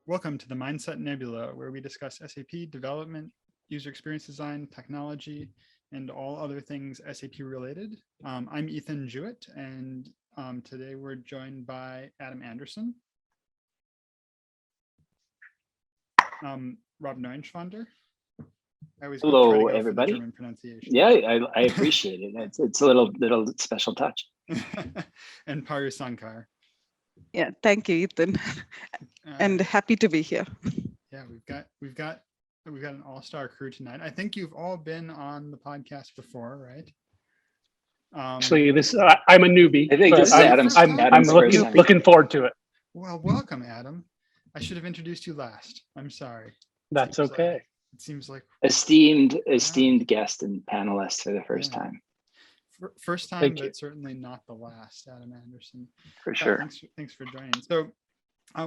Welcome to the Mindset Nebula, where we discuss SAP development, user experience design, technology, and all other things SAP related. I'm Ethan Jewett, and today we're joined by Adam Anderson, Rob Neuenschwander. Hello, everybody. German pronunciation. Yeah, I appreciate it. It's a little special touch. And Paru Sankar. Yeah, thank you, Ethan, and happy to be here. Yeah, we've got an all-star crew tonight. I think you've all been on the podcast before, right? Actually, I'm a newbie. I think this is Adam's. I'm looking forward to it. Well, welcome, Adam. I should have introduced you last. I'm sorry. That's okay. It seems like esteemed guest and panelist for the first time. First time, but certainly not the last, Adam Anderson. For sure. Thanks for joining. So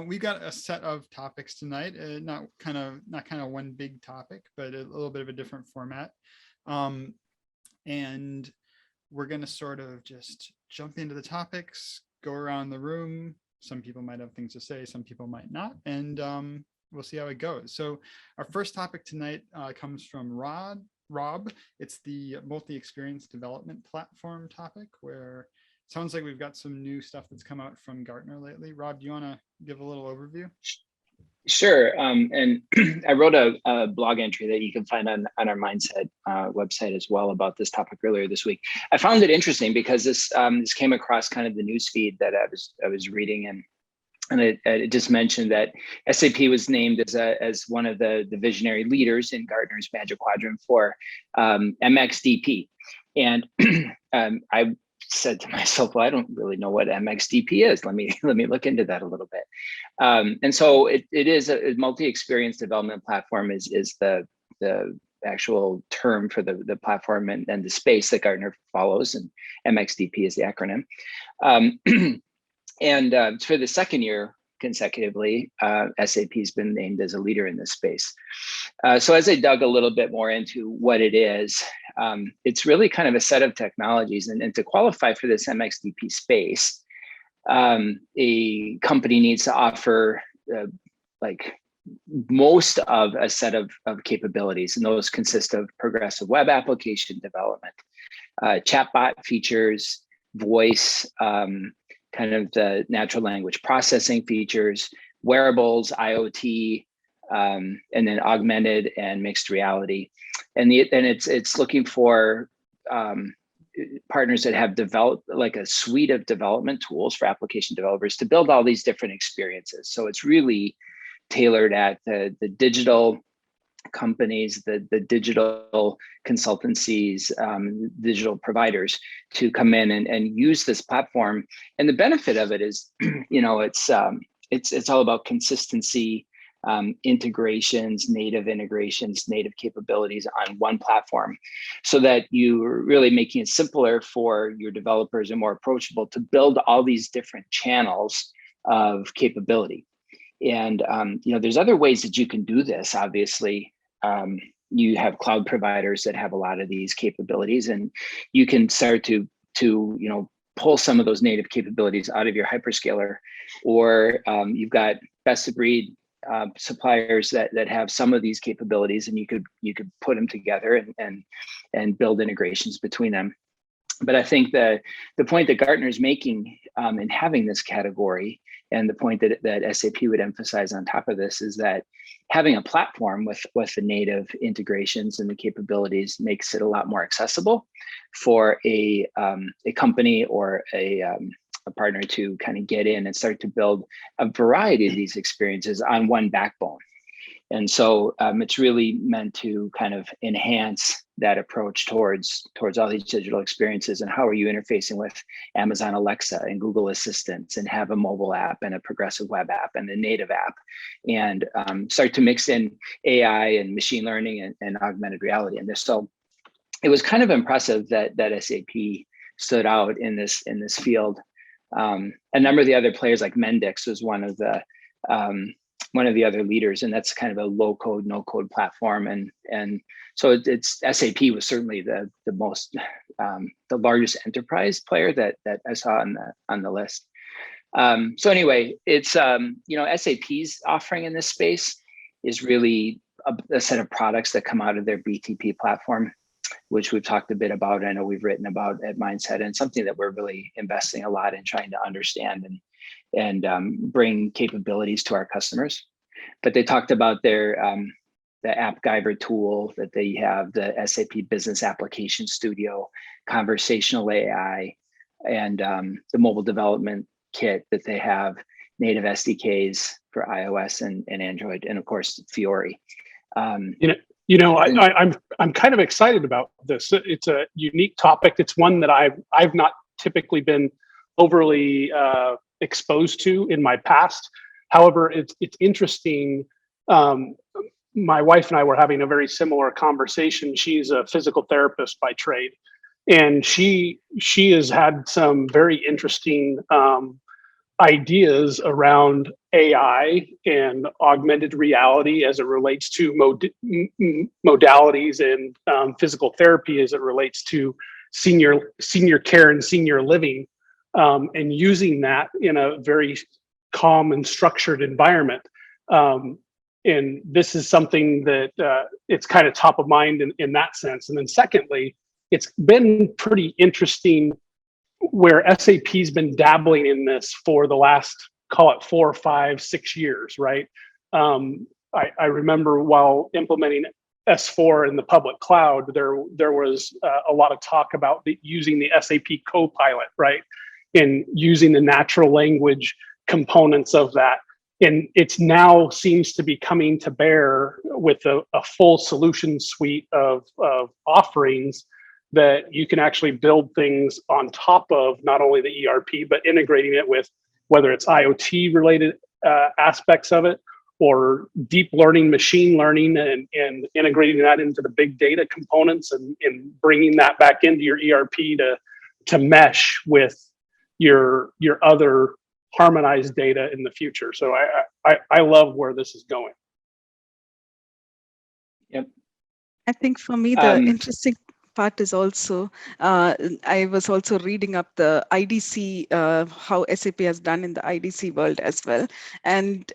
we got a set of topics tonight. Not kind of one big topic, but a little bit of a different format. And we're going to sort of just jump into the topics, go around the room. Some people might have things to say, some people might not, and we'll see how it goes. So our first topic tonight comes from Rob. It's the multi-experience development platform topic, where it sounds like we've got some new stuff that's come out from Gartner lately. Rob, do you want to give a little overview? Sure. And I wrote a blog entry that you can find on our Mindset website as well about this topic earlier this week. I found it interesting because this came across kind of the news feed that I was reading, and it just mentioned that SAP was named as one of the visionary leaders in Gartner's Magic Quadrant for MXDP. And I said to myself, well, I don't really know what MXDP is. Let me look into that a little bit. And so it is a multi-experience development platform is the actual term for the platform and the space that Gartner follows, and MXDP is the acronym. And for the second year consecutively, SAP has been named as a leader in this space. So as I dug a little bit more into what it is, it's really kind of a set of technologies. And to qualify for this MXDP space, a company needs to offer like most of a set of capabilities. And those consist of progressive web application development, chatbot features, voice, kind of the natural language processing features, wearables, IoT, and then augmented and mixed reality. And it's looking for partners that have developed like a suite of development tools for application developers to build all these different experiences. So it's really tailored at the digital companies, the digital consultancies, digital providers to come in and use this platform. And the benefit of it is, it's all about consistency, integrations, native capabilities on one platform, so that you're really making it simpler for your developers and more approachable to build all these different channels of capability. And there's other ways that you can do this. Obviously, you have cloud providers that have a lot of these capabilities, and you can start to pull some of those native capabilities out of your hyperscaler, or you've got best of breed suppliers that have some of these capabilities, and you could put them together and build integrations between them. But I think the point that Gartner is making in having this category, and the point that SAP would emphasize on top of this, is that having a platform with the native integrations and the capabilities makes it a lot more accessible for a company or a partner to kind of get in and start to build a variety of these experiences on one backbone. And so it's really meant to kind of enhance that approach towards all these digital experiences. And how are you interfacing with Amazon Alexa and Google Assistants, and have a mobile app and a progressive web app and a native app, and start to mix in AI and machine learning and augmented reality in this. So it was kind of impressive that SAP stood out in this field. A number of the other players, like Mendix, was one of the other leaders, and that's kind of a low code, no code platform. And so it's SAP was certainly the most, the largest enterprise player that I saw on the list. So anyway, it's SAP's offering in this space is really a set of products that come out of their BTP platform, which we've talked a bit about. I know we've written about at Mindset, and something that we're really investing a lot in trying to understand and bring capabilities to our customers. But they talked about their the AppGyver tool that they have, the SAP Business Application Studio, conversational AI, and the mobile development kit that they have, native SDKs for iOS and Android, and of course Fiori. I'm kind of excited about this. It's a unique topic. It's one that I've not typically been overly exposed to in my past. However, it's interesting. My wife and I were having a very similar conversation. She's a physical therapist by trade, and she has had some very interesting ideas around AI and augmented reality as it relates to modalities and physical therapy as it relates to senior care and senior living, and using that in a very calm and structured environment. And this is something that it's kind of top of mind in that sense. And then secondly, it's been pretty interesting where SAP's been dabbling in this for the last, call it 4, 5, 6 years, right? I remember while implementing S4 in the public cloud, there was a lot of talk about using the SAP Copilot, right? And using the natural language components of that. And it's now seems to be coming to bear with a full solution suite of offerings that you can actually build things on top of not only the ERP, but integrating it with whether it's IoT related aspects of it or deep learning, machine learning, and integrating that into the big data components and bringing that back into your ERP to mesh with your other harmonized data in the future. So I love where this is going. Yep. I think for me, the interesting part is also, I was also reading up the IDC, how SAP has done in the IDC world as well. And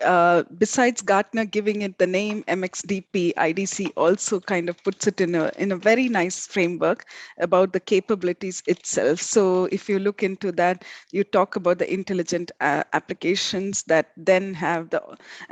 besides Gartner giving it the name MXDP, IDC also kind of puts it in a very nice framework about the capabilities itself. So if you look into that, you talk about the intelligent applications that then have the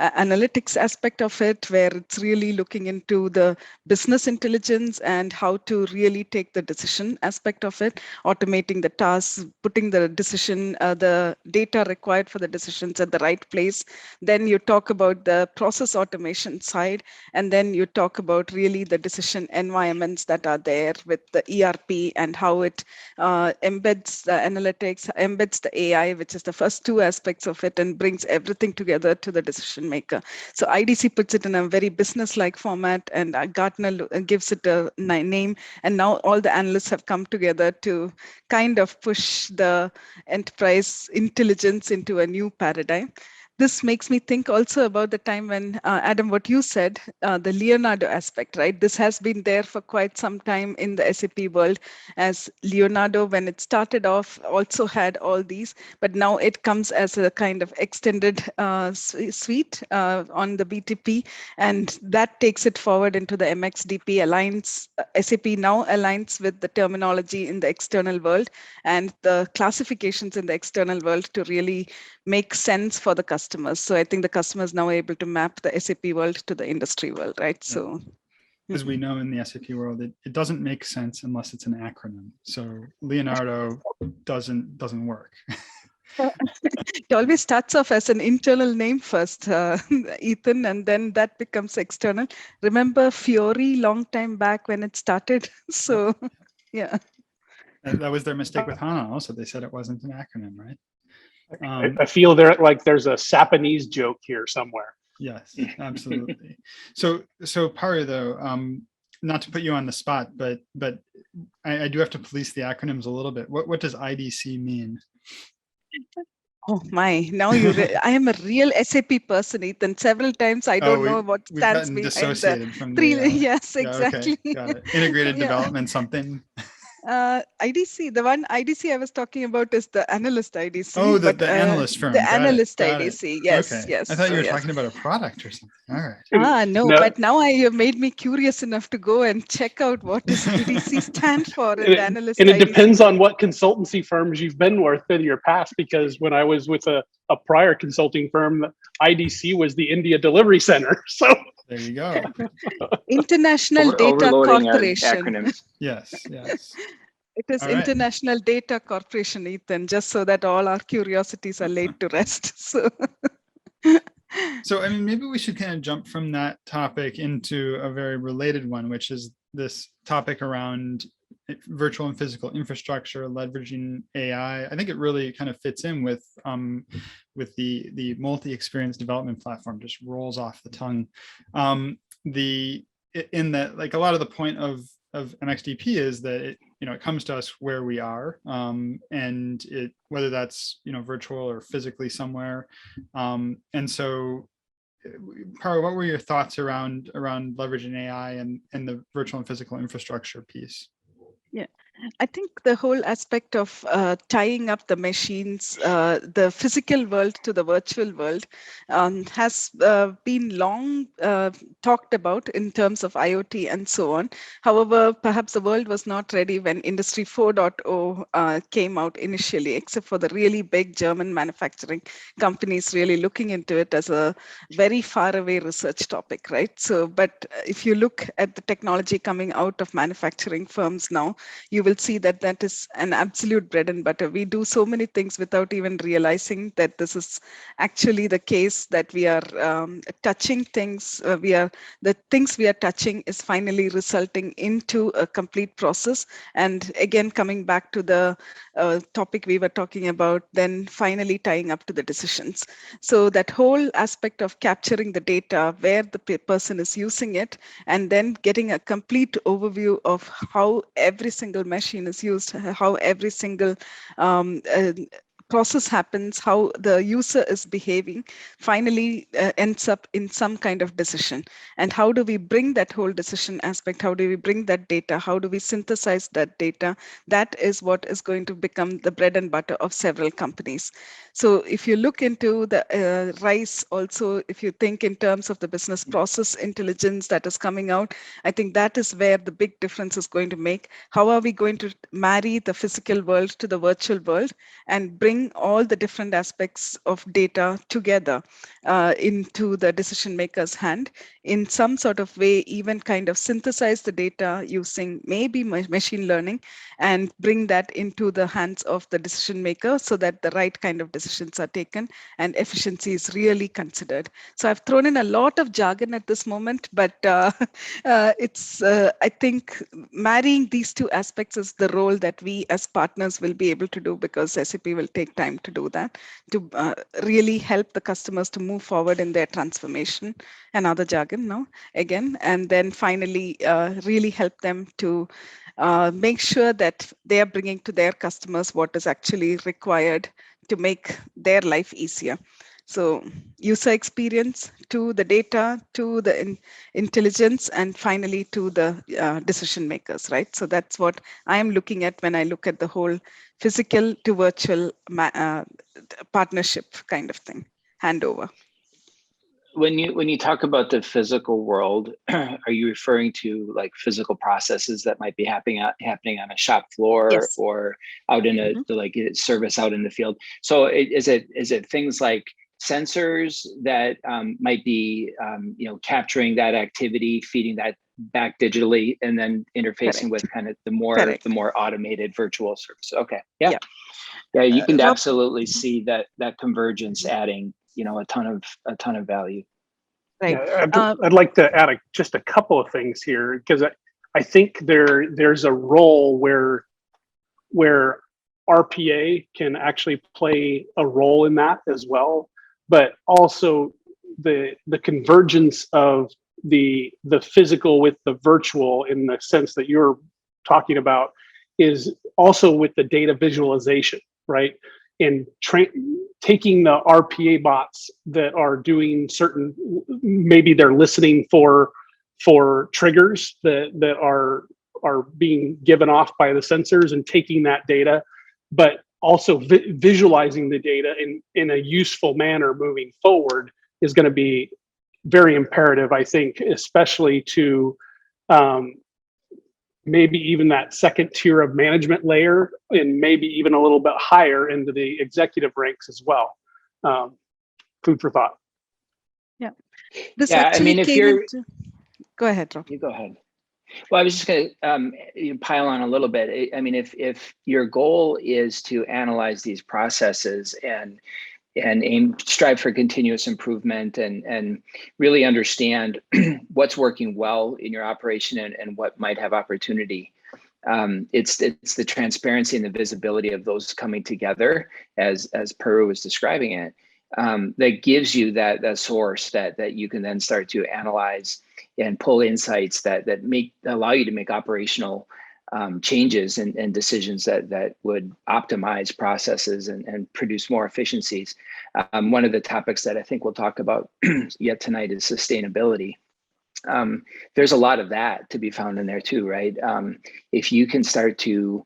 analytics aspect of it, where it's really looking into the business intelligence and how to really take the decision aspect of it, automating the tasks, putting the decision, the data required for the decisions at the right place. Then you talk about the process automation side, and then you talk about really the decision environments that are there with the ERP and how it embeds the analytics, embeds the AI, which is the first two aspects of it, and brings everything together to the decision maker. So IDC puts it in a very business-like format, and Gartner gives it a name, and now all the analysts have come together to kind of push the enterprise intelligence into a new paradigm. This makes me think also about the time when, Adam, what you said, the Leonardo aspect, right? This has been there for quite some time in the SAP world, as Leonardo, when it started off, also had all these, but now it comes as a kind of extended suite on the BTP, and that takes it forward into the MXDP Alliance. SAP now aligns with the terminology in the external world and the classifications in the external world to really make sense for the customers. So I think the customer is now able to map the SAP world to the industry world, right? Yeah. So, as we know in the SAP world, it doesn't make sense unless it's an acronym. So Leonardo doesn't work. It always starts off as an internal name first, Ethan, and then that becomes external. Remember Fiori long time back when it started? So, yeah. That was their mistake with HANA also. They said it wasn't an acronym, right? I feel there's a Japanese joke here somewhere. Yes, absolutely. So Paru, though, not to put you on the spot, but I do have to police the acronyms a little bit. What does IDC mean? Oh my! Now I am a real SAP person, Ethan. Several times I don't know what stands behind the from three. the, Yes, yeah, exactly. okay, got it. Integrated development something. IDC, the one IDC I was talking about is the analyst IDC, Oh, but the analyst firm. the Got it. analyst Got it. IDC, yes, Okay. I thought yes, you were yes. talking about a product or something. All right. No, No, but now you have made me curious enough to go and check out what does IDC stand for in the analyst and it IDC depends on world. what consultancy firms you've been with in your past, because when I was with a prior consulting firm, IDC was the India Delivery Center. So There you go. International We're Data overloading our Corporation. acronyms. Yes. Yes. It is All right. International Data Corporation, Ethan, just so that all our curiosities are laid to rest. So, So, I mean, maybe we should kind of jump from that topic into a very related one, which is this topic around virtual and physical infrastructure, leveraging AI. I think it really kind of fits in with the multi-experience development platform. Just rolls off the tongue. In that, like, a lot of the point of MXDP is that it comes to us where we are, and whether that's virtual or physically somewhere, and so. Paro, what were your thoughts around leveraging AI and the virtual and physical infrastructure piece? yeah. I think the whole aspect of tying up the machines, the physical world to the virtual world, has been long talked about in terms of IoT and so on. However, perhaps the world was not ready when Industry 4.0 came out initially, except for the really big German manufacturing companies really looking into it as a very far away research topic, right? So, but if you look at the technology coming out of manufacturing firms now, you will see that that is an absolute bread and butter. We do so many things without even realizing that this is actually the case, that we are touching things. The things we are touching is finally resulting into a complete process. And again, coming back to the topic we were talking about, then finally tying up to the decisions. So that whole aspect of capturing the data, where the person is using it, and then getting a complete overview of how every single machine is used, how every single process happens, how the user is behaving, finally ends up in some kind of decision. And how do we bring that whole decision aspect? How do we bring that data? How do we synthesize that data? That is what is going to become the bread and butter of several companies. So if you look into the rise also, if you think in terms of the business process intelligence that is coming out, I think that is where the big difference is going to make. How are we going to marry the physical world to the virtual world and bring all the different aspects of data together into the decision maker's hand in some sort of way, even kind of synthesize the data using maybe machine learning and bring that into the hands of the decision maker so that the right kind of decisions are taken and efficiency is really considered. So I've thrown in a lot of jargon at this moment, but it's, I think, marrying these two aspects is the role that we as partners will be able to do, because SAP will take time to do that, to really help the customers to move forward in their transformation. Another jargon now, again, and then finally really help them to make sure that they are bringing to their customers what is actually required to make their life easier. So user experience to the data, to the intelligence, and finally to the decision makers, right? So that's what I am looking at when I look at the whole physical to virtual partnership kind of thing, handover. When you talk about the physical world, are you referring to like physical processes that might be happening on a shop floor, Yes. or out in like service out in the field? So is it things like sensors that might be capturing that activity, feeding that back digitally, and then interfacing with kind of the more automated virtual service? Okay, yeah. You can absolutely see that convergence adding a ton of value. Right. Yeah, I'd like to add just a couple of things here, because I think there's a role where RPA can actually play a role in that as well, but also the convergence of the physical with the virtual, in the sense that you're talking about, is also with the data visualization, right? And taking the RPA bots that are doing certain, maybe they're listening for triggers that are being given off by the sensors and taking that data, but also visualizing the data in a useful manner moving forward is going to be very imperative, I think, especially to maybe even that second tier of management layer, and maybe even a little bit higher into the executive ranks as well. Food for thought. Yeah, this Yeah, I actually mean, if came you're, into. Go ahead, Rob. you go ahead. Well, I was just going to pile on a little bit. I mean, if your goal is to analyze these processes and strive for continuous improvement and really understand what's working well in your operation and what might have opportunity, it's the transparency and the visibility of those coming together as Peru was describing it, that gives you that source that you can then start to analyze and pull insights that allow you to make operational changes and decisions that would optimize processes and produce more efficiencies. One of the topics that I think we'll talk about yet tonight is sustainability. There's a lot of that to be found in there too, right? If you can start to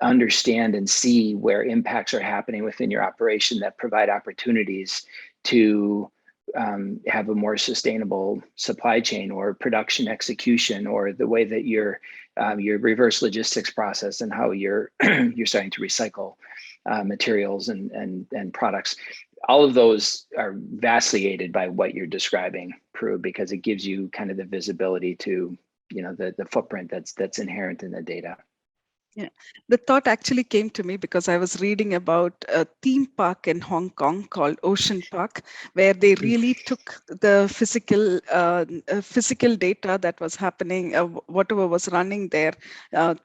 understand and see where impacts are happening within your operation that provide opportunities to have a more sustainable supply chain or production execution, or the way that your reverse logistics process and how you're starting to recycle materials and products. All of those are vastly aided by what you're describing, Prue, because it gives you kind of the visibility to, the footprint that's inherent in the data. Yeah, the thought actually came to me because I was reading about a theme park in Hong Kong called Ocean Park, where they really took the physical data that was happening, whatever was running their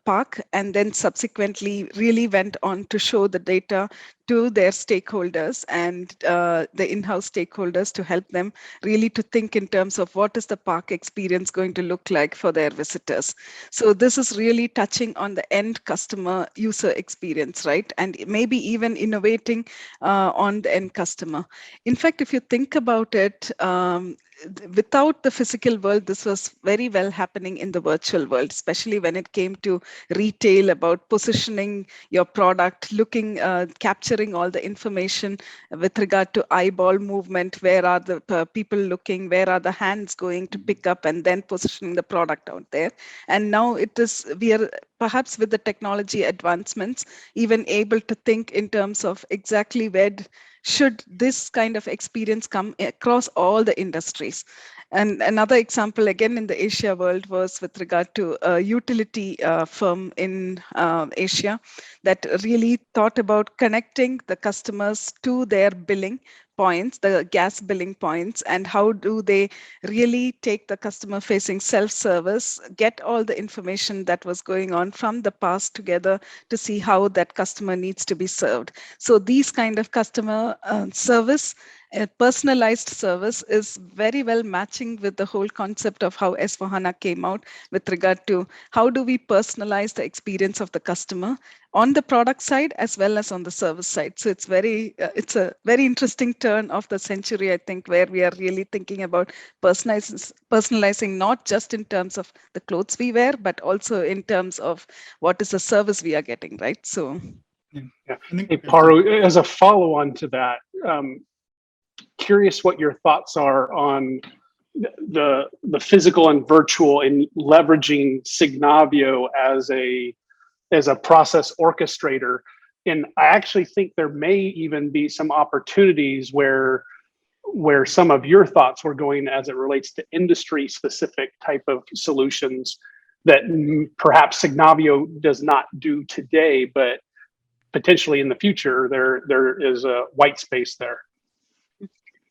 park, and then subsequently really went on to show the data to their stakeholders and the in-house stakeholders to help them really to think in terms of what is the park experience going to look like for their visitors. So this is really touching on the end customer user experience, right? And maybe even innovating on the end customer. In fact, if you think about it, without the physical world, this was very well happening in the virtual world, especially when it came to retail, about positioning your product, looking, capturing all the information with regard to eyeball movement. Where are the people looking? Where are the hands going to pick up, and then positioning the product out there? And now we are perhaps with the technology advancements, even able to think in terms of exactly where should this kind of experience come across all the industries. And another example, again, in the Asia world was with regard to a utility firm in Asia that really thought about connecting the customers to their billing points, the gas billing points, and how do they really take the customer facing self-service, get all the information that was going on from the past together to see how that customer needs to be served. So these kind of customer service, personalized service, is very well matching with the whole concept of how S4HANA came out with regard to how do we personalize the experience of the customer on the product side as well as on the service side. So it's a very interesting turn of the century, I think, where we are really thinking about personalizing not just in terms of the clothes we wear, but also in terms of what is the service we are getting, right? So yeah. Hey, Paru, as a follow-on to that, curious what your thoughts are on the physical and virtual and leveraging Signavio as a process orchestrator. And I actually think there may even be some opportunities where some of your thoughts were going as it relates to industry specific type of solutions that perhaps Signavio does not do today, but potentially in the future, there is a white space there.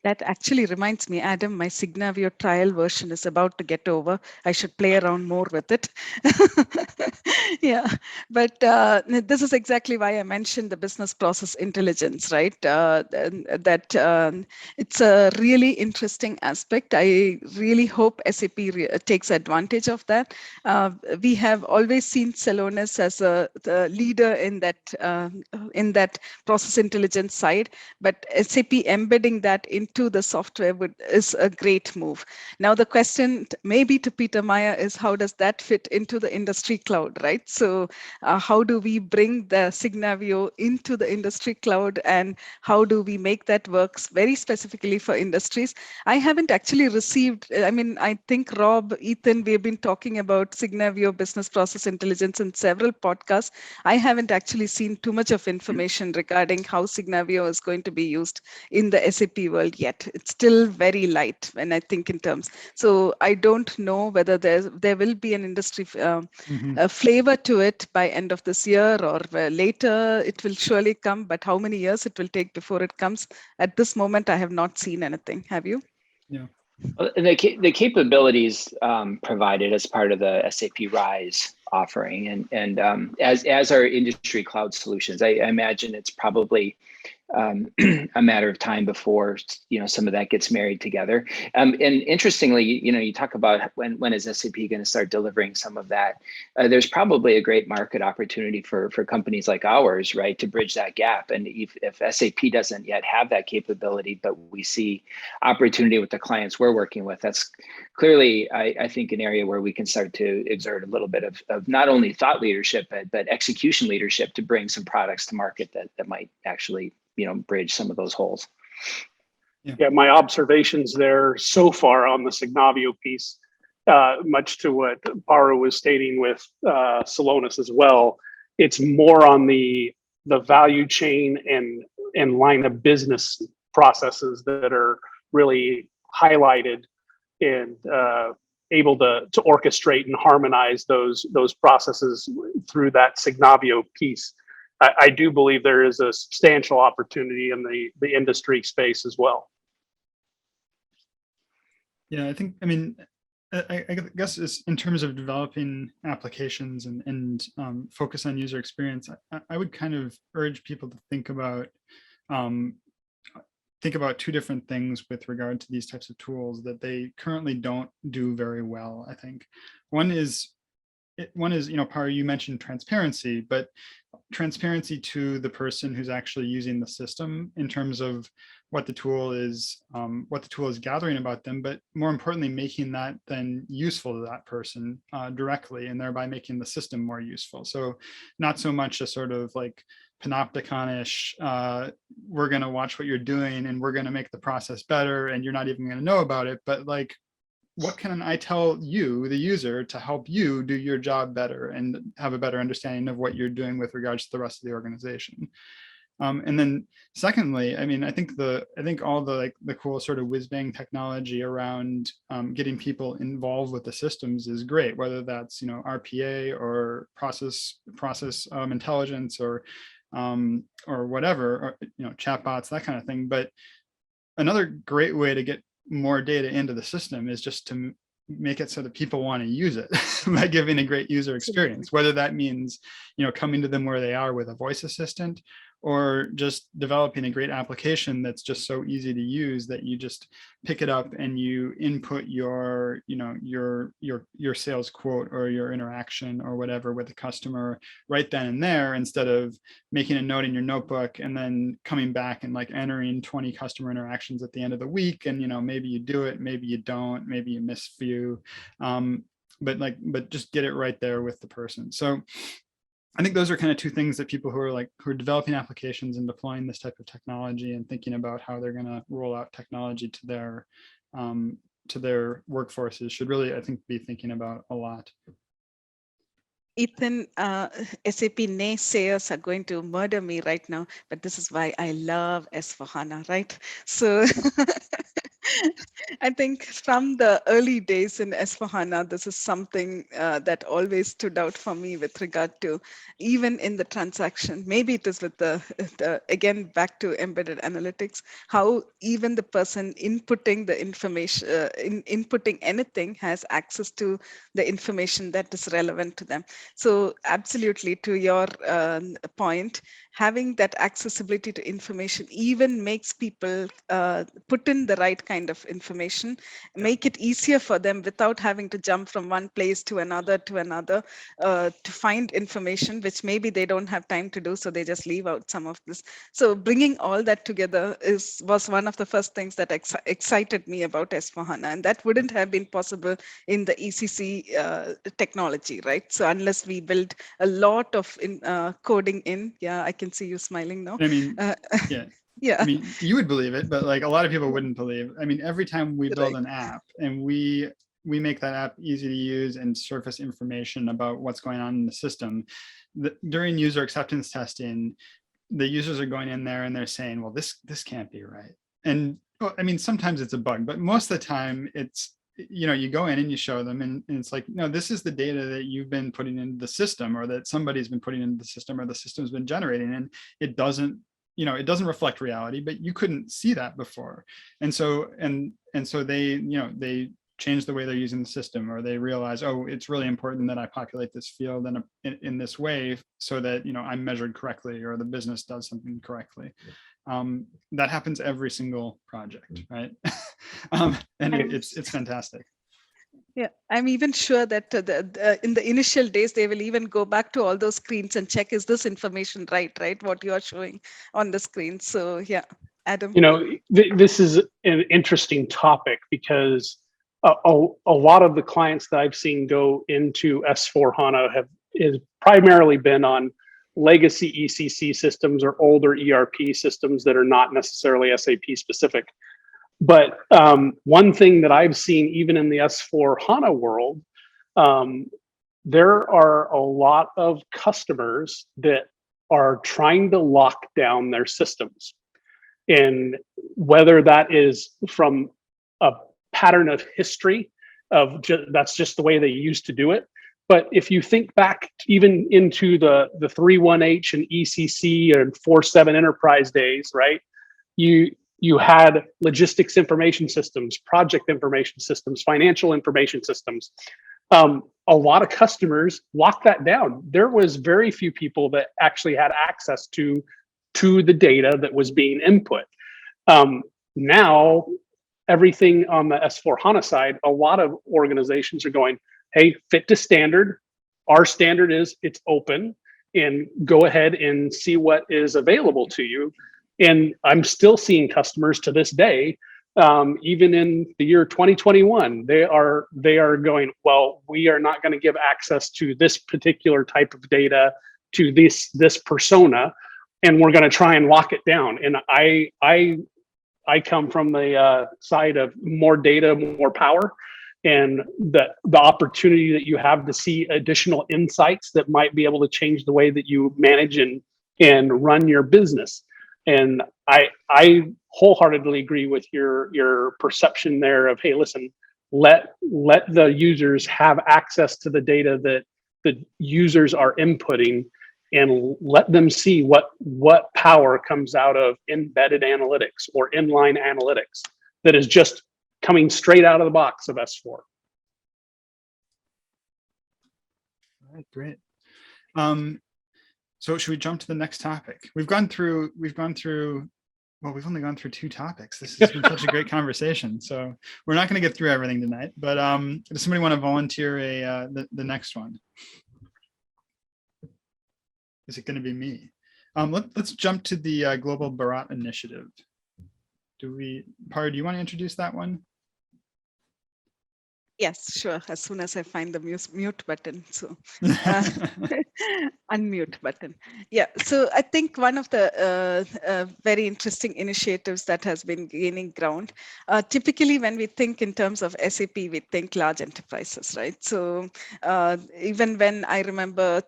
that actually reminds me, Adam, my Signavio trial version is about to get over. I should play around more with it. Yeah, but this is exactly why I mentioned the business process intelligence, right? It's a really interesting aspect. I really hope SAP takes advantage of that. We have always seen Celonis as the leader in that process intelligence side, but SAP embedding that into into the software is a great move. Now, the question maybe to Peter Meyer is, how does that fit into the industry cloud, right? So how do we bring the Signavio into the industry cloud, and how do we make that work very specifically for industries? I haven't actually received, I mean, I think Rob, Ethan, we have been talking about Signavio Business Process Intelligence in several podcasts. I haven't actually seen too much of information regarding how Signavio is going to be used in the SAP world yet. It's still very light when I think in terms. So I don't know whether there will be an industry a flavor to it by end of this year, or later it will surely come, but how many years it will take before it comes, at this moment I have not seen anything. Have you? Yeah. Well, the capabilities provided as part of the SAP Rise offering, and as our industry cloud solutions, I imagine it's probably a matter of time before some of that gets married together. And interestingly, you talk about when is SAP going to start delivering some of that? There's probably a great market opportunity for companies like ours, right, to bridge that gap. And if SAP doesn't yet have that capability, but we see opportunity with the clients we're working with, that's clearly, I think, an area where we can start to exert a little bit of not only thought leadership, but execution leadership to bring some products to market that might actually bridge some of those holes. Yeah, my observations there so far on the Signavio piece, much to what Paru was stating with Celonis as well, it's more on the value chain and line of business processes that are really highlighted and able to orchestrate and harmonize those processes through that Signavio piece. I do believe there is a substantial opportunity in the industry space as well. Yeah, I guess it's in terms of developing applications and focus on user experience, I would kind of urge people to think about two different things with regard to these types of tools that they currently don't do very well. I think one is, Paru, you mentioned transparency, but transparency to the person who's actually using the system in terms of what the tool is gathering about them, but more importantly, making that then useful to that person directly, and thereby making the system more useful. So not so much a sort of like panopticon-ish, we're going to watch what you're doing and we're going to make the process better and you're not even going to know about it, but like, what can I tell you, the user, to help you do your job better and have a better understanding of what you're doing with regards to the rest of the organization? And then secondly, I think all the cool sort of whiz-bang technology around getting people involved with the systems is great, whether that's RPA or process intelligence or whatever, or chatbots, that kind of thing. But another great way to get more data into the system is just to make it so that people want to use it by giving a great user experience, whether that means coming to them where they are with a voice assistant, or just developing a great application that's just so easy to use that you just pick it up and you input your sales quote or your interaction or whatever with the customer right then and there, instead of making a note in your notebook and then coming back and like entering 20 customer interactions at the end of the week. And maybe you do it, maybe you don't, maybe you miss a few, but just get it right there with the person. So I think those are kind of two things that people who are developing applications and deploying this type of technology and thinking about how they're going to roll out technology to their workforces should really, I think, be thinking about a lot. Ethan, SAP naysayers are going to murder me right now, but this is why I love S/4HANA, right? So I think from the early days in S/4HANA, this is something that always stood out for me with regard to, even in the transaction, maybe it is with again, back to embedded analytics, how even the person inputting the information, inputting anything, has access to the information that is relevant to them. So absolutely, to your point, having that accessibility to information even makes people put in the right kind kind of information, make it easier for them without having to jump from one place to another to find information, which maybe they don't have time to do, so they just leave out some of this. So bringing all that together was one of the first things that excited me about S4HANA, and that wouldn't have been possible in the ECC technology, right? So unless we build a lot of coding in, yeah, I can see you smiling now. I mean, yeah. Yeah. I mean, you would believe it, but like a lot of people wouldn't believe. I mean, every time we build an app and we make that app easy to use and surface information about what's going on in the system, during user acceptance testing, the users are going in there and they're saying, well, this can't be right. And well, I mean, sometimes it's a bug, but most of the time it's, you know, you go in and you show them and it's like, no, this is the data that you've been putting into the system, or that somebody's been putting into the system, or the system's been generating, and it doesn't, you know, it doesn't reflect reality, but you couldn't see that before. And so, and so they, you know, they change the way they're using the system, or they realize, oh, it's really important that I populate this field in this way so that, you know, I'm measured correctly, or the business does something correctly. That happens every single project, right? And it's fantastic. Yeah, I'm even sure that in the initial days, they will even go back to all those screens and check, is this information right, what you are showing on the screen. So yeah, Adam. You know, this is an interesting topic because a lot of the clients that I've seen go into S4HANA is primarily been on legacy ECC systems or older ERP systems that are not necessarily SAP specific. But one thing that I've seen even in the S4HANA world, there are a lot of customers that are trying to lock down their systems. And whether that is from a pattern of history of that's just the way they used to do it. But if you think back even into the 3.1H and ECC and 4.7 enterprise days, right? You had logistics information systems, project information systems, financial information systems. A lot of customers locked that down. There was very few people that actually had access to the data that was being input. Now, everything on the S4HANA side, a lot of organizations are going, hey, fit to standard. Our standard is it's open, and go ahead and see what is available to you. And I'm still seeing customers to this day, even in the year 2021, they are going, well, we are not going to give access to this particular type of data to this persona, and we're going to try and lock it down. And I come from the side of more data, more power, and the opportunity that you have to see additional insights that might be able to change the way that you manage and run your business. And I wholeheartedly agree with your perception there of, hey, listen, let the users have access to the data that the users are inputting, and let them see what power comes out of embedded analytics or inline analytics that is just coming straight out of the box of S4. All right, great. So should we jump to the next topic? We've only gone through 2 topics. This has been such a great conversation. So we're not going to get through everything tonight, but does somebody want to volunteer the next one? Is it going to be me? Let's jump to the Global Bharat Initiative. Pari, do you want to introduce that one? Yes, sure. As soon as I find the mute button, so unmute button. Yeah. So I think one of the very interesting initiatives that has been gaining ground. Typically, when we think in terms of SAP, we think large enterprises, right? So even when I remember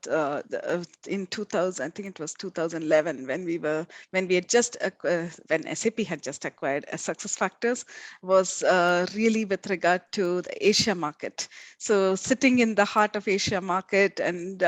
in 2000, I think it was 2011, when SAP had just acquired SuccessFactors, was really with regard to the Asia market. So sitting in the heart of Asia market and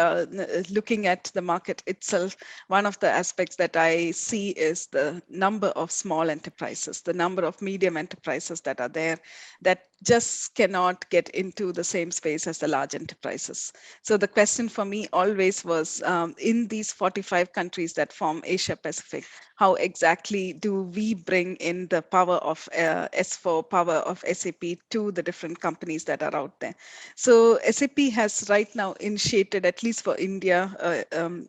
looking at the market itself, one of the aspects that I see is the number of small enterprises, the number of medium enterprises that are there, that just cannot get into the same space as the large enterprises. So the question for me always was, in these 45 countries that form Asia Pacific, how exactly do we bring in the power of S4, power of SAP to the different companies that are out there? So SAP has right now initiated, at least for India,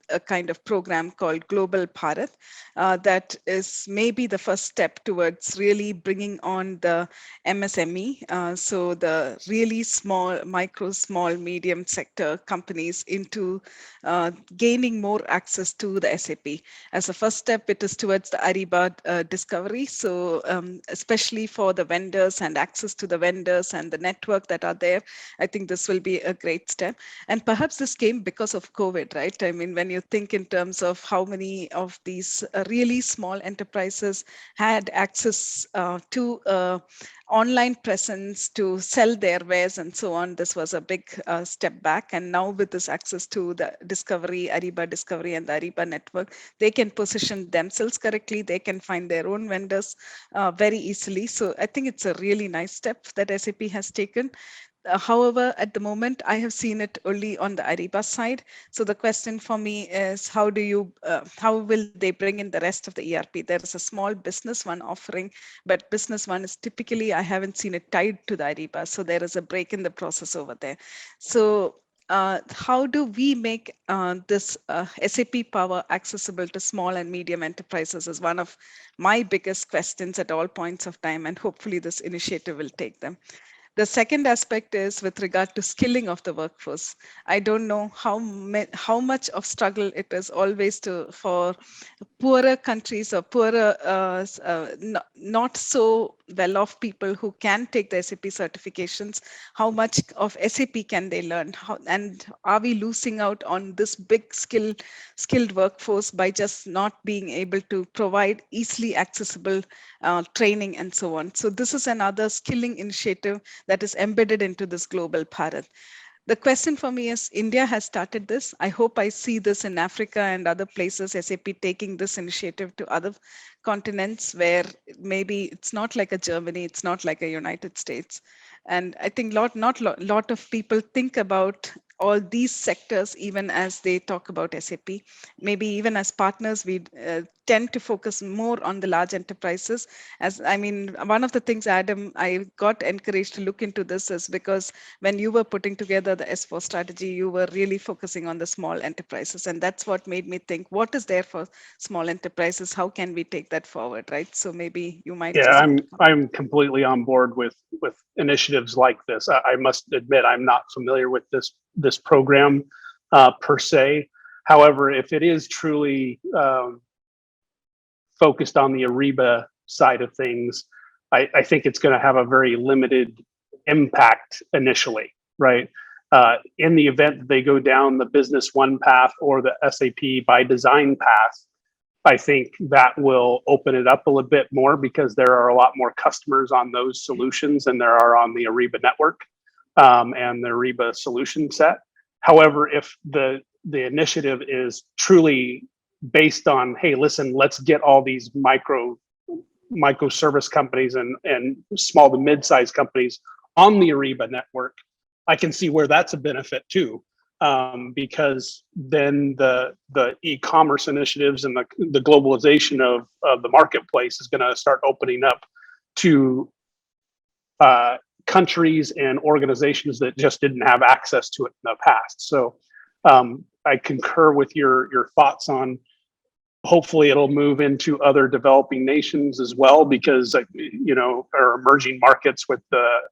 a kind of program called Global Bharat, that is maybe the first step towards really bringing on the MSME, so the really small, micro, small, medium sector companies into gaining more access to the SAP. As a first step, it is towards the Ariba discovery. So especially for the vendors and access to the vendors and the network that are there, I think this will be a great step. And perhaps this came because of COVID, right? I mean, when you think in terms of how many of these really small enterprises had access to online presence to sell their wares and so on, this was a big step back. And now with this access to the Discovery, Ariba Discovery and the Ariba network, they can position themselves correctly. They can find their own vendors very easily. So I think it's a really nice step that SAP has taken. However, at the moment, I have seen it only on the Ariba side. So the question for me is, how will they bring in the rest of the ERP? There is a small business one offering, but business one is typically, I haven't seen it tied to the Ariba. So there is a break in the process over there. So how do we make this SAP power accessible to small and medium enterprises is one of my biggest questions at all points of time, and hopefully this initiative will take them. The second aspect is with regard to skilling of the workforce. I don't know how much of struggle it is always for poorer countries or poorer, not so well-off people who can take the SAP certifications. How much of SAP can they learn? And are we losing out on this big skilled workforce by just not being able to provide easily accessible training and so on? So this is another skilling initiative that is embedded into this global Bharat. The question for me is, India has started this. I hope I see this in Africa and other places, SAP taking this initiative to other continents where maybe it's not like a Germany, it's not like a United States. And I think lot of people think about all these sectors even as they talk about SAP. Maybe even as partners, we tend to focus more on the large enterprises. As I mean, one of the things, Adam, I got encouraged to look into this is because when you were putting together the S4 strategy, you were really focusing on the small enterprises. And that's what made me think, what is there for small enterprises? How can we take that forward, right? So maybe you might Yeah, just I'm completely on board with initiatives like this. I must admit I'm not familiar with this program per se. However, if it is truly focused on the Ariba side of things, I think it's going to have a very limited impact initially, right? In the event that they go down the Business One path or the SAP by Design path, I think that will open it up a little bit more because there are a lot more customers on those solutions than there are on the Ariba network and the Ariba solution set. However, if the initiative is truly based on, hey, listen, let's get all these microservice companies and small to mid-sized companies on the Ariba network, I can see where that's a benefit too. Because then the e-commerce initiatives and the globalization of the marketplace is going to start opening up to countries and organizations that just didn't have access to it in the past. So I concur with your thoughts on, hopefully it'll move into other developing nations as well, because our emerging markets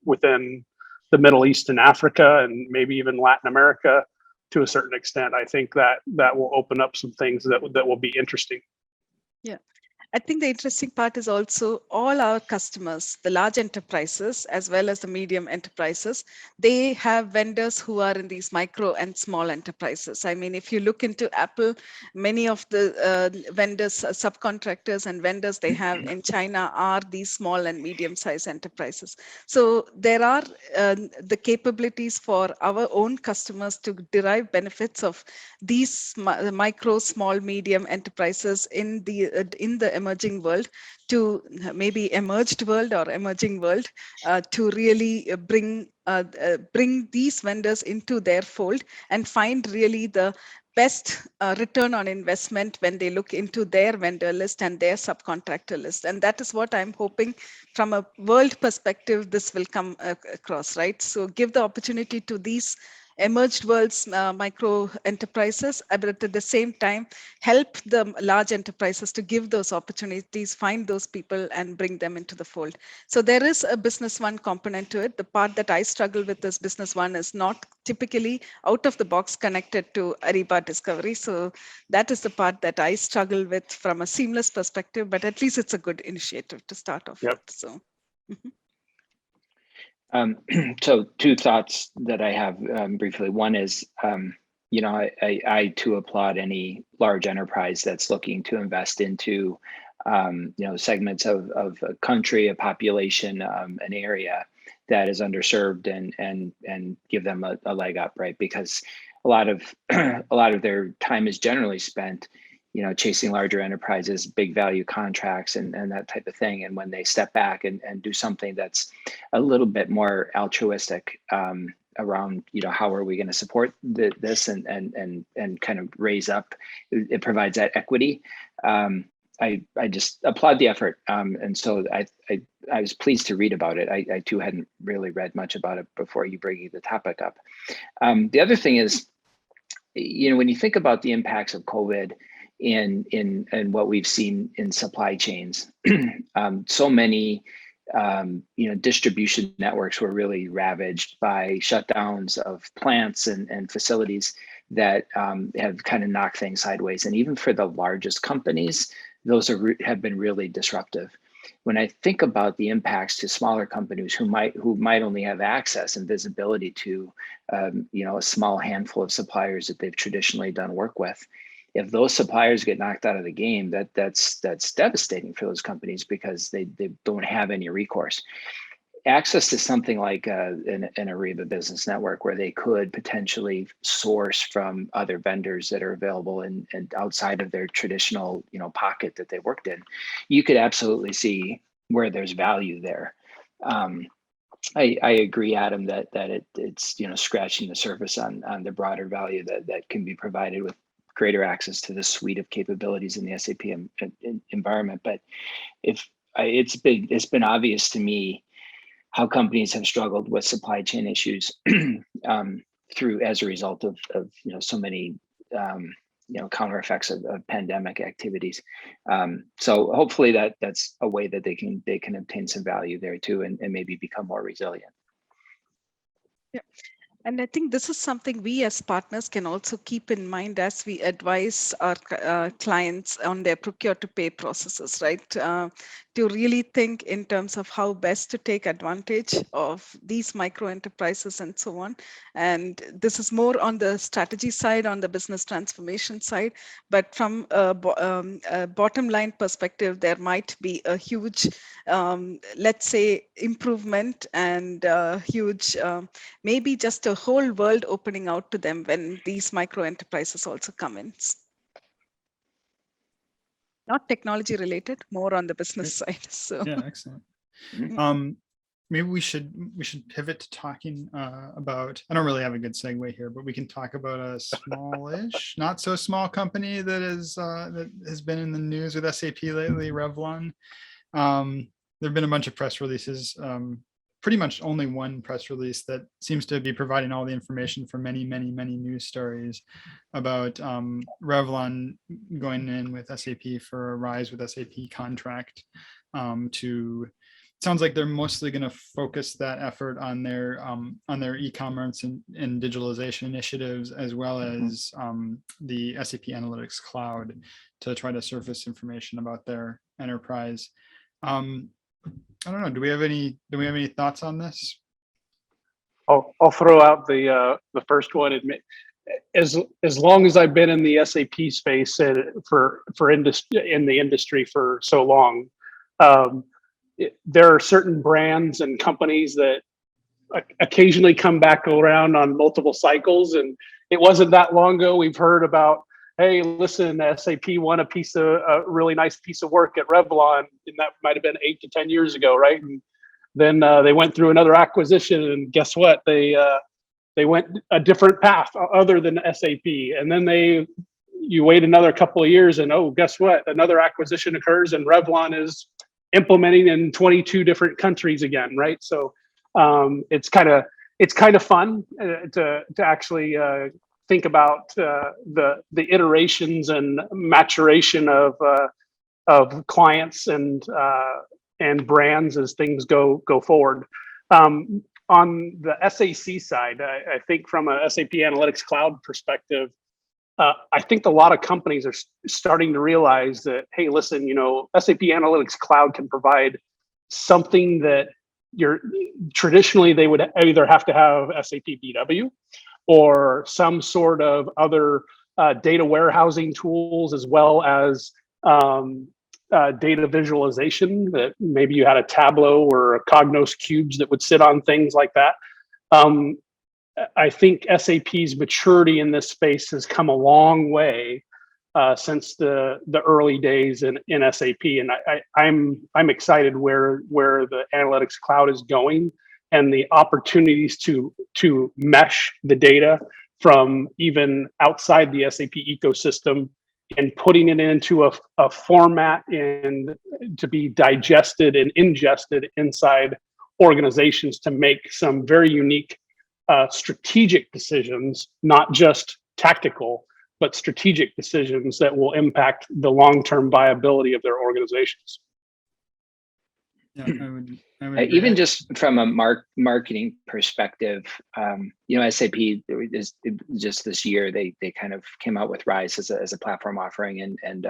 within the Middle East and Africa and maybe even Latin America to a certain extent. I think that will open up some things that will be interesting. Yeah. I think the interesting part is also all our customers, the large enterprises as well as the medium enterprises, they have vendors who are in these micro and small enterprises. I mean, if you look into Apple, many of the vendors, subcontractors and vendors they have in China are these small and medium-sized enterprises. So there are the capabilities for our own customers to derive benefits of these micro, small, medium enterprises in the emerging world to maybe emerged world or emerging world, to really bring these vendors into their fold and find really the best return on investment when they look into their vendor list and their subcontractor list. And that is what I'm hoping from a world perspective this will come across, right? So give the opportunity to these emerged worlds micro enterprises, but at the same time help the large enterprises to give those opportunities, find those people and bring them into the fold. So there is a business one component to it. The part that I struggle with this business one is not typically out of the box connected to Ariba Discovery. So that is the part that I struggle with from a seamless perspective, but at least it's a good initiative to start off with. So. So two thoughts that I have briefly. One is, I too applaud any large enterprise that's looking to invest into, segments of a country, a population, an area that is underserved, and give them a leg up, right? Because a lot of their time is generally spent chasing larger enterprises, big value contracts, and that type of thing. And when they step back and do something that's a little bit more altruistic around, how are we going to support this and kind of raise up, it provides that equity. I just applaud the effort. And so I was pleased to read about it. I too hadn't really read much about it before you bringing the topic up. The other thing is, when you think about the impacts of COVID in what we've seen in supply chains, so many distribution networks were really ravaged by shutdowns of plants and facilities that have kind of knocked things sideways. And even for the largest companies, those have been really disruptive. When I think about the impacts to smaller companies who might only have access and visibility to a small handful of suppliers that they've traditionally done work with, if those suppliers get knocked out of the game, that's devastating for those companies because they don't have any recourse. Access to something like an Ariba Business Network, where they could potentially source from other vendors that are available and outside of their traditional pocket that they worked in, you could absolutely see where there's value there. I agree, Adam, that it's scratching the surface on the broader value that can be provided with greater access to the suite of capabilities in the SAP environment. But it's been obvious to me how companies have struggled with supply chain issues as a result of so many counter effects of pandemic activities. So hopefully that's a way that they can obtain some value there too, and maybe become more resilient. Yeah. And I think this is something we as partners can also keep in mind as we advise our clients on their procure to pay processes, right? To really think in terms of how best to take advantage of these micro enterprises and so on. And this is more on the strategy side, on the business transformation side. But from a bottom line perspective, there might be a huge, let's say, improvement and huge, maybe just a whole world opening out to them when these micro enterprises also come in. Not technology related, more on the business side. So yeah, excellent. Maybe we should pivot to talking about, I don't really have a good segue here, but we can talk about a smallish, not so small company that has been in the news with SAP lately, Revlon. There have been a bunch of press releases, pretty much only one press release that seems to be providing all the information for many news stories about Revlon going in with SAP for a Rise with SAP contract. Sounds like they're mostly going to focus that effort on their e-commerce and digitalization initiatives, as well as the SAP Analytics Cloud, to try to surface information about their enterprise. I don't know. Do we have any thoughts on this? I'll throw out the first one. As long as I've been in the SAP space for industry in the industry for so long, there are certain brands and companies that occasionally come back around on multiple cycles. And it wasn't that long ago we've heard about hey, listen, SAP won a really nice piece of work at Revlon, and that might have been 8 to 10 years ago, right? And then they went through another acquisition, and guess what? They went a different path other than SAP, and then you wait another couple of years, and oh, guess what? Another acquisition occurs, and Revlon is implementing in 22 different countries again, right? So it's kind of fun to actually think about the iterations and maturation of clients and brands as things go forward. On the SAC side, I think from a SAP Analytics Cloud perspective, I think a lot of companies are starting to realize that, hey, listen, SAP Analytics Cloud can provide something that traditionally they would either have to have SAP BW or some sort of other data warehousing tools, as well as data visualization, that maybe you had a Tableau or a Cognos cubes that would sit on things like that. I think SAP's maturity in this space has come a long way since the early days in SAP, and I'm excited where the Analytics Cloud is going, and the opportunities to mesh the data from even outside the SAP ecosystem and putting it into a format and to be digested and ingested inside organizations to make some very unique strategic decisions, not just tactical, but strategic decisions that will impact the long-term viability of their organizations. Yeah, I would even agree. just from a marketing perspective, SAP is just this year they kind of came out with Rise as a platform offering, and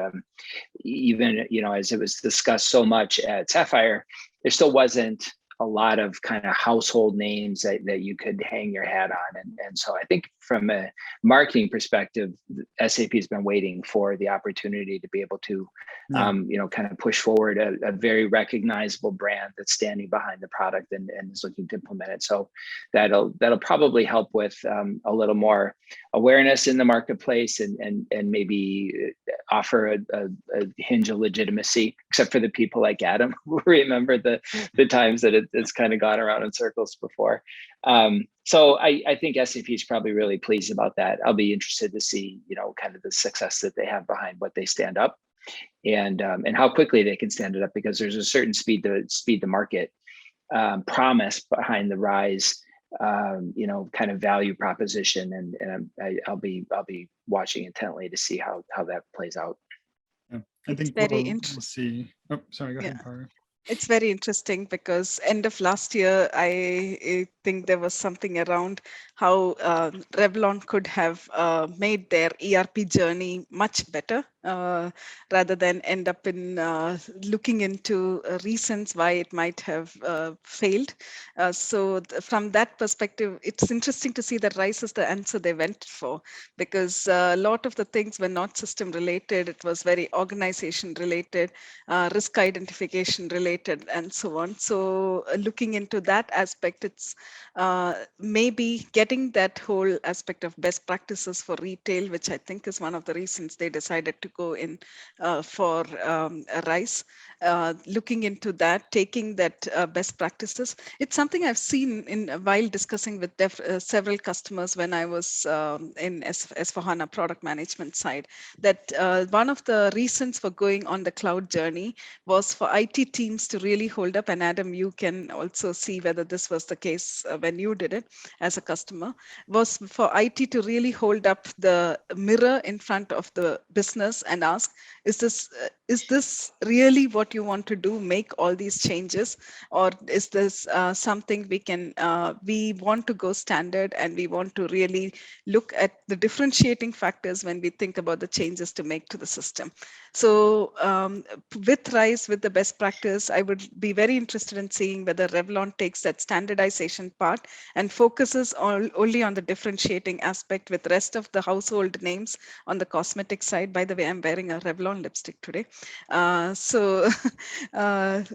even as it was discussed so much at Sapphire, there still wasn't a lot of kind of household names that you could hang your hat on. And so I think from a marketing perspective, SAP has been waiting for the opportunity to be able to, kind of push forward a very recognizable brand that's standing behind the product and is looking to implement it. So that'll probably help with a little more awareness in the marketplace and maybe offer a hinge of legitimacy, except for the people like Adam who remember the times that it's kind of gone around in circles before. So I think SAP is probably really pleased about that. I'll be interested to see, kind of the success that they have behind what they stand up, and how quickly they can stand it up, because there's a certain speed to market promise behind the Rise, kind of value proposition, and I'll be watching intently to see how that plays out. Yeah, I think we'll see. Oh, sorry, go ahead, Parag. It's very interesting because end of last year, I think there was something around how Revlon could have made their ERP journey much better, rather than end up in looking into reasons why it might have failed. So from that perspective, it's interesting to see that Rise is the answer they went for, because a lot of the things were not system related. It was very organization related, risk identification related, and so on. So looking into that aspect, it's maybe getting that whole aspect of best practices for retail, which I think is one of the reasons they decided to go in for Rise. Looking into that, taking that best practices. It's something I've seen while discussing with several customers when I was in S4HANA product management side, that one of the reasons for going on the cloud journey was for IT teams to really hold up, and Adam, you can also see whether this was the case when you did it as a customer, was for IT to really hold up the mirror in front of the business and ask, is this really what you want to do, make all these changes, or is this something we want to go standard, and we want to really look at the differentiating factors when we think about the changes to make to the system. So with Rise, with the best practice, I would be very interested in seeing whether Revlon takes that standardization part and focuses only on the differentiating aspect, with rest of the household names on the cosmetic side. By the way, I'm wearing a Revlon lipstick today. So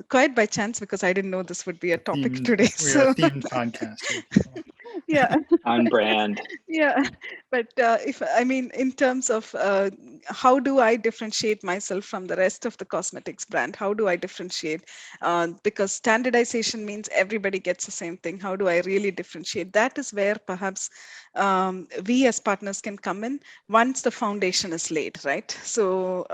quite by chance, because I didn't know this would be a topic today. We're a themed podcast. Yeah. On brand. Yeah, but if I mean, in terms of how do I differentiate myself from the rest of the cosmetics brand? How do I differentiate? Because standardization means everybody gets the same thing. How do I really differentiate? That is where perhaps we as partners can come in once the foundation is laid, right? So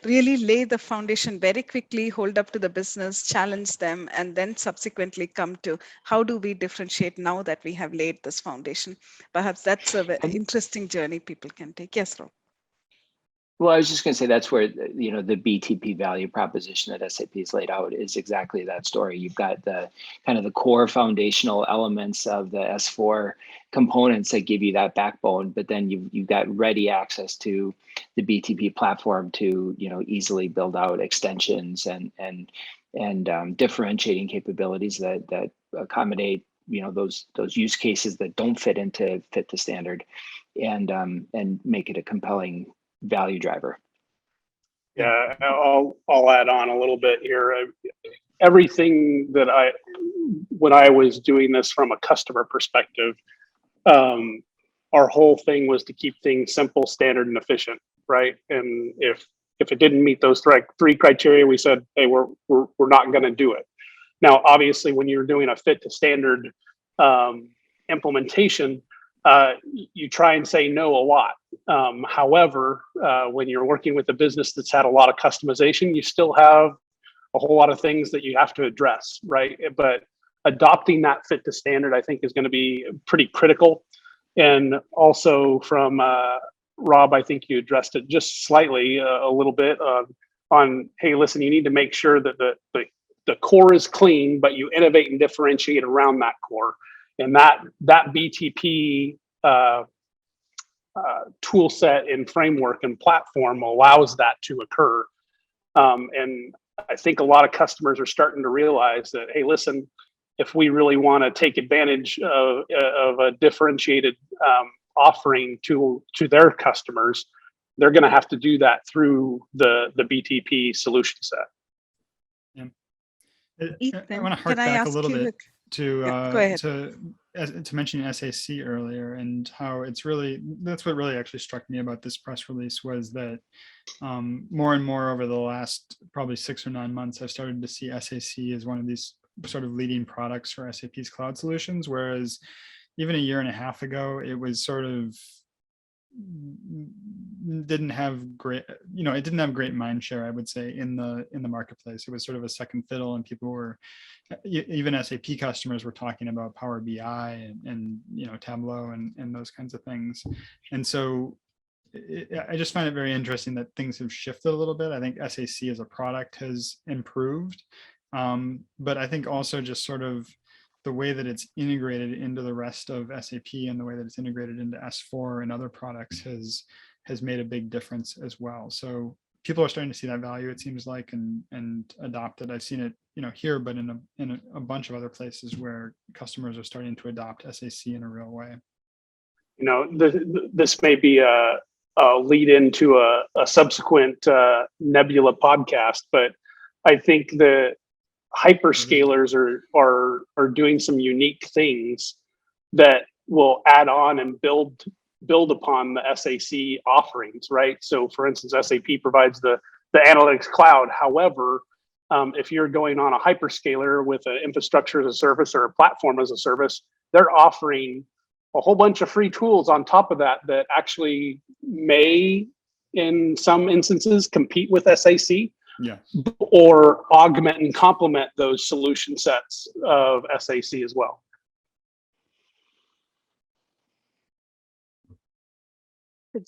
really lay the foundation very quickly, hold up to the business, challenge them, and then subsequently come to how do we differentiate now that we have laid this foundation. Perhaps that's a very interesting journey people can take. Yes, Rob. Well, I was just going to say that's where the BTP value proposition that SAP has laid out is exactly that story. You've got the kind of the core foundational elements of the S4 components that give you that backbone, but then you've got ready access to the BTP platform to easily build out extensions and differentiating capabilities that accommodate those use cases that don't fit the standard, and make it a compelling value driver. Yeah, I'll add on a little bit here. Everything that when I was doing this from a customer perspective, our whole thing was to keep things simple, standard, and efficient, right? And if it didn't meet those three criteria, we said, hey, we're not going to do it. Now, obviously, when you're doing a fit to standard implementation, you try and say no a lot. However, when you're working with a business that's had a lot of customization, you still have a whole lot of things that you have to address, right? But adopting that fit to standard, I think, is going to be pretty critical. And also from Rob, I think you addressed it just slightly a little bit on, hey, listen, you need to make sure that the core is clean, but you innovate and differentiate around that core. And that BTP tool set and framework and platform allows that to occur. And I think a lot of customers are starting to realize that, hey, listen, if we really want to take advantage of a differentiated offering to their customers, they're going to have to do that through the BTP solution set. Yeah. Ethan, I want to hark back a little bit to mention SAC earlier, and how that's what really actually struck me about this press release was that more and more over the last probably 6 or 9 months, I've started to see SAC as one of these sort of leading products for SAP's cloud solutions, whereas even a year and a half ago, it was sort of didn't have great mind share, I would say, in the marketplace. It was sort of a second fiddle, and people were, even SAP customers were talking about Power BI and Tableau and those kinds of things. And so I just find it very interesting that things have shifted a little bit. I think SAC as a product has improved, but I think also just sort of the way that it's integrated into the rest of SAP and the way that it's integrated into S4 and other products has made a big difference as well. So people are starting to see that value, it seems like, and adopt it. I've seen it, here, but in a bunch of other places where customers are starting to adopt SAC in a real way. This may be a lead into a subsequent Nebula podcast, but I think the hyperscalers are doing some unique things that will add on and build upon the SAC offerings, right? So for instance, SAP provides the analytics cloud. However, if you're going on a hyperscaler with an infrastructure as a service or a platform as a service, they're offering a whole bunch of free tools on top of that actually may, in some instances, compete with SAC. Yeah. Or augment and complement those solution sets of SAC as well.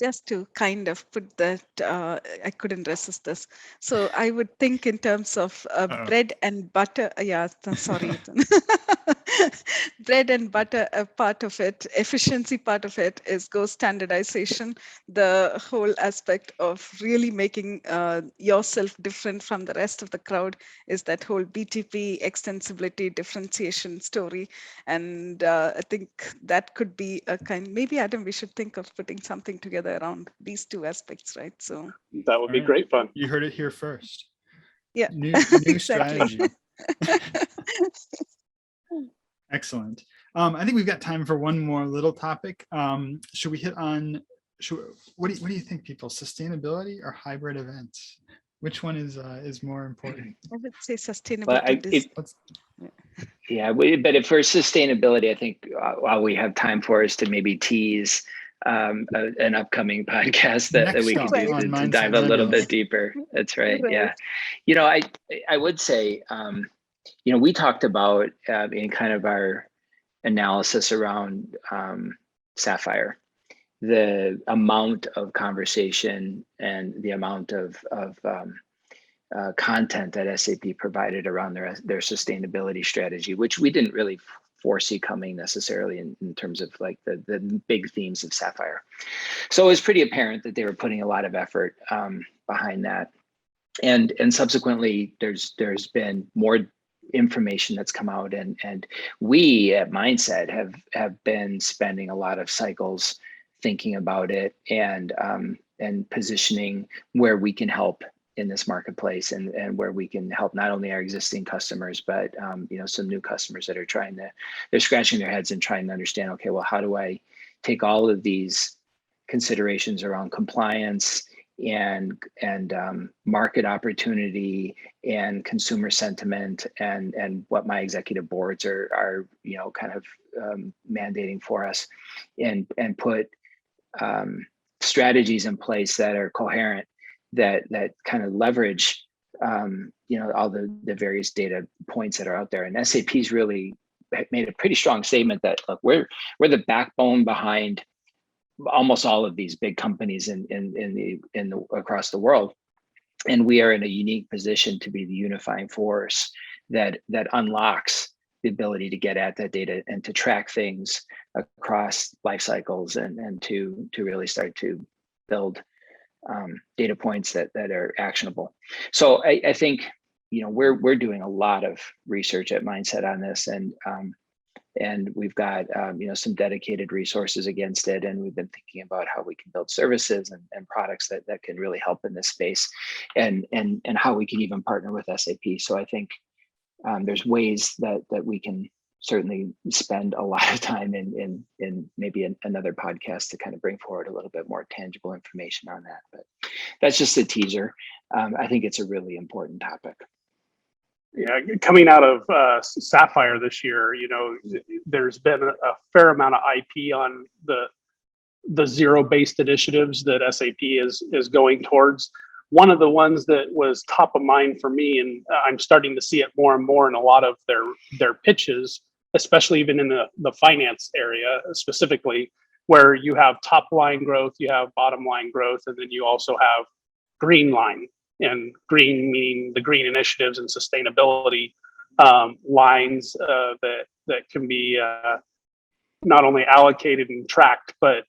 Just to kind of put that, I couldn't resist this. So I would think in terms of bread and butter. Yeah, sorry. Bread and butter, a part of it, efficiency part of it goes standardization. The whole aspect of really making yourself different from the rest of the crowd is that whole BTP extensibility differentiation story. And I think that could be a maybe Adam, we should think of putting something together around these two aspects, right? So that would be great fun. You heard it here first. Yeah. New strategy. Excellent. I think we've got time for one more little topic. Should we hit on, what do you think, people? Sustainability or hybrid events? Which one is more important? I would say Well, sustainability. yeah, but if for sustainability, I think all we have time for is to maybe tease an upcoming podcast that we can do to dive a little bit deeper. That's right. Yeah. I would say, we talked about in kind of our analysis around Sapphire, the amount of conversation and the amount of content that SAP provided around their sustainability strategy, which we didn't really foresee coming necessarily in terms of like the big themes of Sapphire. So it was pretty apparent that they were putting a lot of effort behind that. And subsequently, there's been more information that's come out, and we at Mindset have been spending a lot of cycles thinking about it and positioning where we can help in this marketplace, and where we can help not only our existing customers, but some new customers that are they're scratching their heads and trying to understand, okay, well, how do I take all of these considerations around compliance and market opportunity and consumer sentiment and what my executive boards are kind of mandating for us, and put strategies in place that are coherent, that kind of leverage all the various data points that are out there. And SAP's really made a pretty strong statement that, look, we're the backbone behind almost all of these big companies across the world, and we are in a unique position to be the unifying force that unlocks the ability to get at that data and to track things across life cycles, and to really start to build data points that are actionable. So I think we're doing a lot of research at Mindset on this, and we've got some dedicated resources against it, and we've been thinking about how we can build services and products that can really help in this space, and how we can even partner with SAP. So I think there's ways that we can certainly spend a lot of time in maybe another podcast to kind of bring forward a little bit more tangible information on that. But that's just a teaser. I think it's a really important topic. Yeah, coming out of Sapphire this year, there's been a fair amount of IP on the zero-based initiatives that SAP is going towards. One of the ones that was top of mind for me, and I'm starting to see it more and more in a lot of their pitches, especially even in the finance area specifically, where you have top line growth, you have bottom line growth, and then you also have green line. And green meaning the green initiatives and sustainability lines that can be not only allocated and tracked, but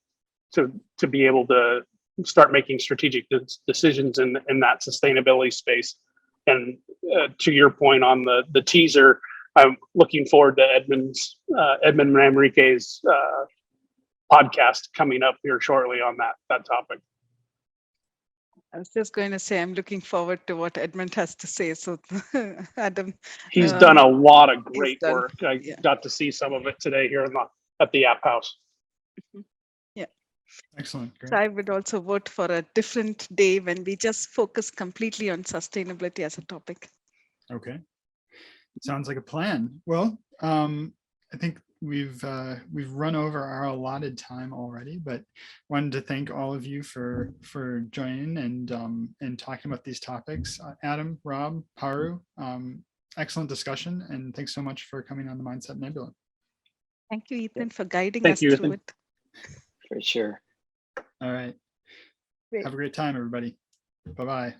to be able to start making strategic decisions in that sustainability space. And to your point on the teaser, I'm looking forward to Edmund Manrique's podcast coming up here shortly on that topic. I was just going to say, I'm looking forward to what Edmund has to say. So, Adam, he's done a lot of great work. I got to see some of it today here at the App House. Yeah. Excellent. Great. So I would also vote for a different day when we just focus completely on sustainability as a topic. Okay. Sounds like a plan. Well, I think we've run over our allotted time already, but wanted to thank all of you for joining and talking about these topics. Adam, Rob, Paru, excellent discussion, and thanks so much for coming on the Mindset Nebula. Thank you, Ethan, for guiding us through it. For sure. All right. Great. Have a great time, everybody. Bye-bye.